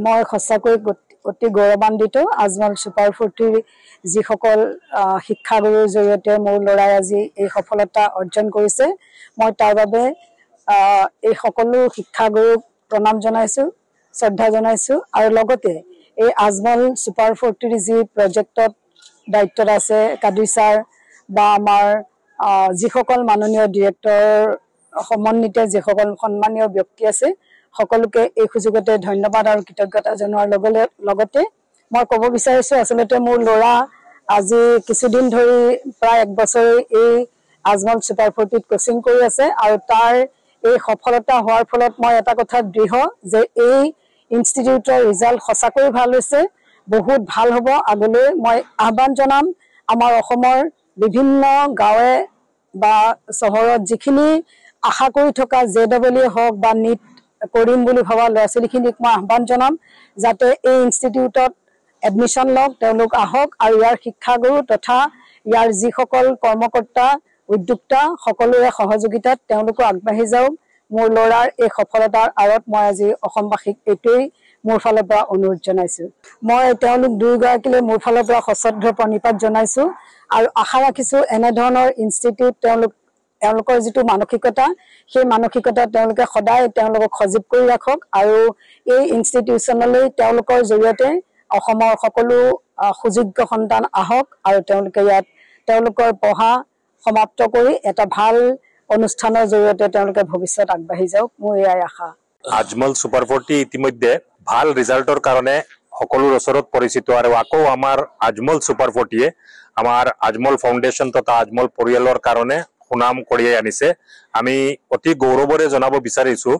মই সঁচাকৈ অতি গৌৰৱান্বিত আজমল সুপাৰ 40 যিসকল শিক্ষাগুৰুৰ জৰিয়তে মোৰ ল'ৰাই আজি এই সফলতা অৰ্জন কৰিছে মই তাৰ বাবে এই সকলো শিক্ষাগুৰুক প্ৰণাম জনাইছো শ্ৰদ্ধা জনাইছো আৰু লগতে এই আজমল সুপাৰ 40 যি প্ৰজেক্টত দায়িত্বত আছে কাদিৰ ছাৰ বা আমাৰ যিসকল মাননীয় ডিৰেক্টৰ সমন্বিতে যিসকল সন্মানীয় ব্যক্তি আছে সকলোকে এই সুযোগতে ধন্যবাদ আৰু কৃতজ্ঞতা জনোৱাৰ লগতে মই ক'ব বিচাৰিছো আসলতে মোৰ ল'ৰা আজি কিছুদিন ধৰি প্ৰায় 1 বছৰ এই আজমল সুপাৰ 40 কোচিং কৰি আছে আৰু তাৰ এই সফলতা হোৱাৰ ফলত মই এটা কথা দৃঢ় যে এই ইনষ্টিটিউটৰ ৰিজাল্ট সঁচাকৈ ভাল হৈছে বহুত ভাল হ'ব আগলৈ মই আহ্বান জনাম আমাৰ অসমৰ বিভিন্ন গাঁৱে বা চহৰত যিখিনি আশা কৰি থকা জেডব্লিউ হওক বা নিট কৰিম বুলি ভাবা ল'ৰা-ছোৱালীখিনিক মই আহ্বান জনাম যাতে এই ইনষ্টিটিউটত এডমিশ্যন লওক তেওঁলোক আহক আৰু ইয়াৰ শিক্ষাগুৰু তথা ইয়াৰ যিসকল কৰ্মকৰ্তা উদ্যোক্তা সকলোৰে সহযোগিতাত তেওঁলোকো আগবাঢ়ি যাওক মোৰ ল'ৰাৰ এই সফলতাৰ আঁৰত মই আজি অসমবাসীক এইটোৱেই মোৰ ফালৰ পৰা অনুৰোধ জনাইছো মই তেওঁলোক দুয়োগৰাকীলৈ মোৰ ফালৰ পৰা সশ্ৰদ্ধ প্ৰণিপাত জনাইছো আৰু আশা ৰাখিছো এনে ধৰণৰ ইনষ্টিটিউট তেওঁলোকৰ যিটো মানসিকতা সেই মানসিকতা তেওঁলোকে সদায় তেওঁলোকক সজীৱ কৰি ৰাখক আৰু এই ইনষ্টিটিউচনলৈ তেওঁলোকৰ জৰিয়তে অসমৰ সকলো সুযোগ্য সন্তান আহক আৰু তেওঁলোকে ইয়াত তেওঁলোকৰ পঢ়া সমাপ্ত কৰি এটা ভাল অনুষ্ঠানৰ জৰিয়তে তেওঁলোকে ভৱিষ্যত আগবাঢ়ি যাওক মোৰ এই আশা আজমল সুপাৰ 40 ইতিমধ্যে ভাল ৰিজাল্টৰ কাৰণে সকলোৰ ওচৰত পৰিচিত আৰু আকৌ আমাৰ আজমল সুপাৰ 40 আমাৰ আজমল ফাউণ্ডেশ্যন তথা আজমল পৰিয়ালৰ কাৰণে সুনাম কঢ়িয়াই আনিছে আমি অতি গৌৰৱৰে জনাব বিচাৰিছো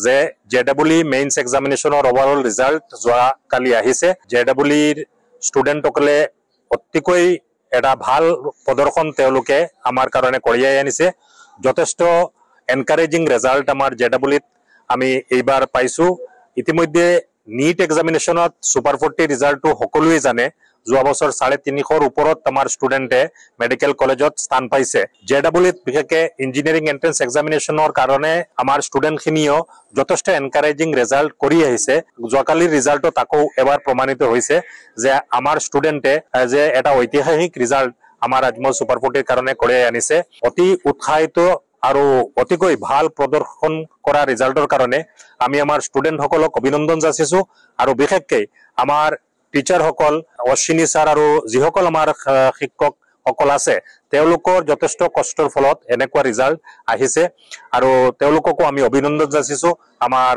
যে জেডব্লিউ মেইনছ এক্সামিনেশ্যনৰ ওভাৰঅল ৰিজাল্ট যোৱা কালি আহিছে জেডব্লিউৰ ষ্টুডেণ্টসকলে অতিকৈ এটা ভাল প্ৰদৰ্শন তেওঁলোকে আমাৰ কাৰণে কঢ়িয়াই আনিছে যথেষ্ট এনকাৰেজিং ৰিজাল্ট আমাৰ জেডব্লিউত আমি এইবাৰ পাইছো ইতিমধ্যে নিট এক্সামিনেশ্যনত সুপাৰ 40 ৰিজাল্টটো সকলোৱে জানে যোৱা বছৰ 350ৰ ওপৰত আমাৰ ষ্টুডেণ্টে মেডিকেল কলেজত স্থান পাইছে জেডব্লিউত বিশেষকৈ ইঞ্জিনিয়াৰিং এন্ট্ৰেন্স এক্সামিনেশ্যনৰ কাৰণে আমাৰ ষ্টুডেণ্টখিনিও যথেষ্ট এনকাৰেজিং ৰিজাল্ট কৰি আহিছে যোৱাকালিৰ ৰিজাল্টত আকৌ এবাৰ প্ৰমাণিত হৈছে যে আমাৰ ষ্টুডেণ্টে যে এটা ঐতিহাসিক ৰিজাল্ট আমাৰ আজমল সুপাৰ 40ৰ কাৰণে কঢ়িয়াই আনিছে অতি উৎসাহিত আৰু অতিকৈ ভাল প্ৰদৰ্শন কৰা ৰিজাল্টৰ কাৰণে আমি আমাৰ ষ্টুডেণ্টসকলক অভিনন্দন যাচিছো আৰু বিশেষকৈ আমাৰ টিচাৰসকল অশ্বিনী ছাৰ আৰু যিসকল আমাৰ শিক্ষকসকল আছে তেওঁলোকৰ যথেষ্ট কষ্টৰ ফলত এনেকুৱা ৰিজাল্ট আহিছে আৰু তেওঁলোককো আমি অভিনন্দন যাচিছো আমাৰ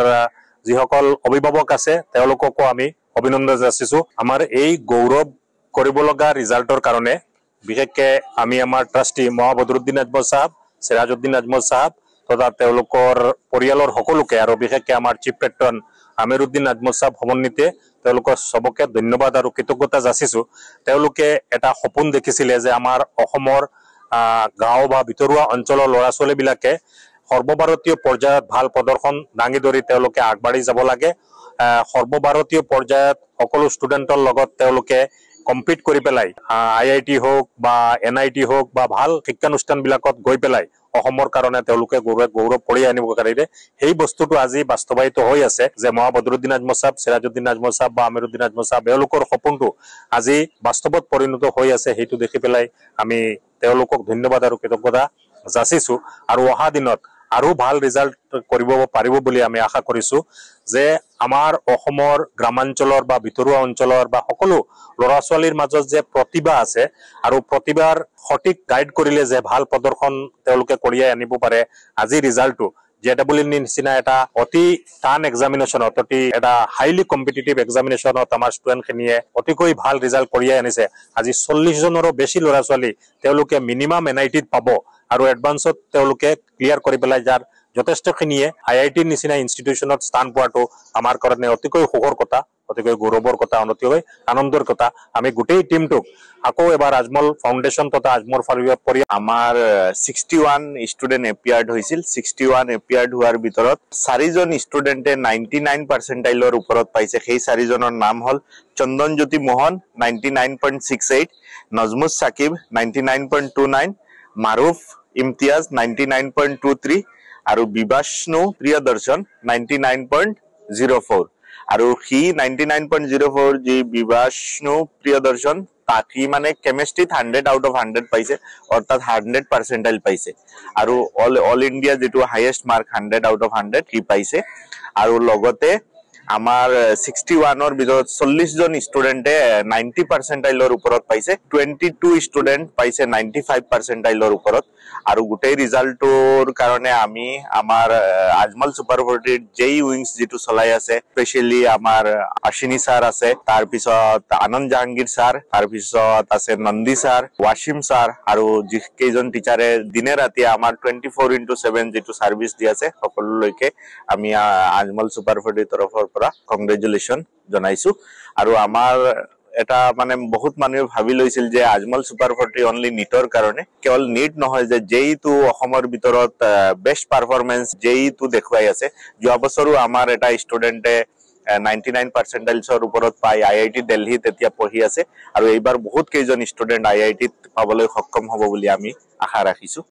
যিসকল অভিভাৱক আছে তেওঁলোককো আমি অভিনন্দন যাচিছো আমাৰ এই গৌৰৱ কৰিব লগা ৰিজাল্টৰ কাৰণে বিশেষকৈ আমি আমাৰ ট্ৰাষ্টি মহাবদৰুদ্দিন আজমল সাহেব সিৰাজউদ্দিন আজমল সাহেব তথা তেওঁলোকৰ পৰিয়ালৰ সকলোকে আৰু বিশেষকৈ আমাৰ চিফ পেট্ৰন আমিৰুদ্দিন আজমল সাহেব সমন্বিতে তেওঁলোকৰ সবকে ধন্যবাদ আৰু কৃতজ্ঞতা যাচিছো তেওঁলোকে এটা সপোন দেখিছিলে যে আমাৰ অসমৰ গাঁও বা ভিতৰুৱা অঞ্চলৰ ল'ৰা ছোৱালীবিলাকে সৰ্বভাৰতীয় পৰ্যায়ত ভাল প্ৰদৰ্শন দাঙি ধৰি তেওঁলোকে আগবাঢ়ি যাব লাগে সৰ্বভাৰতীয় পৰ্যায়ত সকলো ষ্টুডেণ্টৰ লগত তেওঁলোকে কম্পিট কৰি পেলাই IIT হওক বা NIT হওক বা ভাল শিক্ষানুষ্ঠানবিলাকত গৈ পেলাই অসমৰ কাৰণে তেওঁলোকে গৌৰৱ কঢ়িয়াই আনিব পাৰিলে সেই বস্তুটো আজি বাস্তৱায়িত হৈ আছে যে মহাবদৰুদ্দিন আজমল সাহেব সিৰাজউদ্দিন আজমল সাহেব বা আমিৰুদ্দিন আজমল সাহেব তেওঁলোকৰ সপোনটো আজি বাস্তৱত পৰিণত হৈ আছে সেইটো দেখি পেলাই আমি তেওঁলোকক ধন্যবাদ আৰু কৃতজ্ঞতা যাচিছো আৰু অহা দিনত আৰু ভাল ৰিজাল্ট কৰিব পাৰিব বুলি আমি আশা কৰিছো যে আমাৰ অসমৰ গ্ৰামাঞ্চলৰ বা ভিতৰুৱা অঞ্চলৰ বা সকলো ল'ৰা ছোৱালীৰ মাজত যে প্ৰতিভা আছে আৰু প্ৰতিভাৰ সঠিক গাইড কৰিলে যে ভাল প্ৰদৰ্শন তেওঁলোকে কঢ়িয়াই আনিব পাৰে আজি ৰিজাল্টটো জেডব্লিউৰ নিচিনা এটা অতি টান এক্সামিনেশ্যনত অতি এটা হাইলি কম্পিটিটিভ এক্সামিনেশ্যনত আমাৰ ষ্টুডেণ্টখিনিয়ে অতিকৈ ভাল ৰিজাল্ট কঢ়িয়াই আনিছে আজি 40 জনৰো বেছি ল'ৰা ছোৱালী তেওঁলোকে মিনিমাম NITত পাব আৰু এডভান্সত তেওঁলোকে ক্লিয়াৰ কৰি পেলাই যাৰ যথেষ্টখিনিয়ে IITৰ নিচিনা ইনষ্টিটিউশ্যনত স্থান পোৱাটো আমাৰ কাৰণে অতিকৈ সুখৰ কথা অতিকৈ গৌৰৱৰ কথা অতিকৈ আনন্দৰ কথা আমি গোটেই টিমটোক আকৌ এবাৰ আজমল ফাউণ্ডেশ্যন তথা আজমল পৰিয়াল আমাৰ 61 ষ্টুডেণ্ট এপিয়াৰ্ড হৈছিল 61 এপিয়াৰ্ড হোৱাৰ ভিতৰত 4 জন ষ্টুডেণ্টে 99 পাৰ্চেণ্টাইলৰ ওপৰত পাইছে সেই 4 জনৰ নাম হ'ল চন্দনজ্যোতি মোহন 99.68 নজমুজ সাকিব 99.29 মাৰুফ ইমতিয়াজ 99.23 আৰু বিবাষ্ণু প্ৰিয়দৰ্শন 99.04 আৰু সি 99.04 যি বিভাষ্ণু প্ৰিয়দৰ্শন তাক সি মানে কেমিষ্ট্ৰিত 100 আউট অফ 100 পাইছে অৰ্থাৎ 100 পাৰ্চেণ্টাইল পাইছে আৰু অল ইণ্ডিয়া যেটো হাইয়েষ্ট মাৰ্ক 100 আউট অফ 100 কি পাইছে আৰু লগতে আমাৰ 61 ৰ ভিতৰত 40 জন ষ্টুডেন্টে 90 পাৰ্চেণ্টাইলৰ ওপৰত পাইছে 22 ষ্টুডেন্ট পাইছে 95 পাৰ্চেণ্টাইলৰ ওপৰত আৰু গোটেই ৰিজাল্টৰ কাৰণে আমি আমাৰ আজমল সুপাৰ 40 জেই উইংছ যেটো চলাই আছে স্পেশালি আমাৰ আশিনী স্যাৰ আছে তাৰ পিছত আনন্দ জাহাঙ্গীৰ স্যাৰ তাৰ পিছত আছে নন্দী স্যাৰ ওয়াসিম স্যাৰ আৰু কেইজন টিচাৰে দিনে ৰাতি আমাৰ 24/7 যেটো সাৰ্ভিস দি আছে সকলোলৈকে আমি আজমল সুপাৰ 40 তৰফৰ পৰা কংগ্ৰেচুলেশ্যন জনাইছো আৰু আমাৰ এটা মানে বহুত মানুহে ভাবি লৈছিল যে আজমল সুপাৰ 40 অনলি নিটৰ কাৰণে কেৱল নিট নহয় যে জেইটো অসমৰ ভিতৰত বেষ্ট পাৰফৰমেন্স জেইটো দেখুৱাই আছে যোৱা বছৰো আমাৰ এটা ষ্টুডেন্টে 99 পাৰ্চেণ্টাইলছৰ ওপৰত পাই আইআইটি দিল্লী তেতিয়া পঢ়ি আছে আৰু এইবাৰ বহুত কেইজন ষ্টুডেন্ট আইআইটিত পাবলৈ সক্ষম হ'ব বুলি আমি আশা ৰাখিছো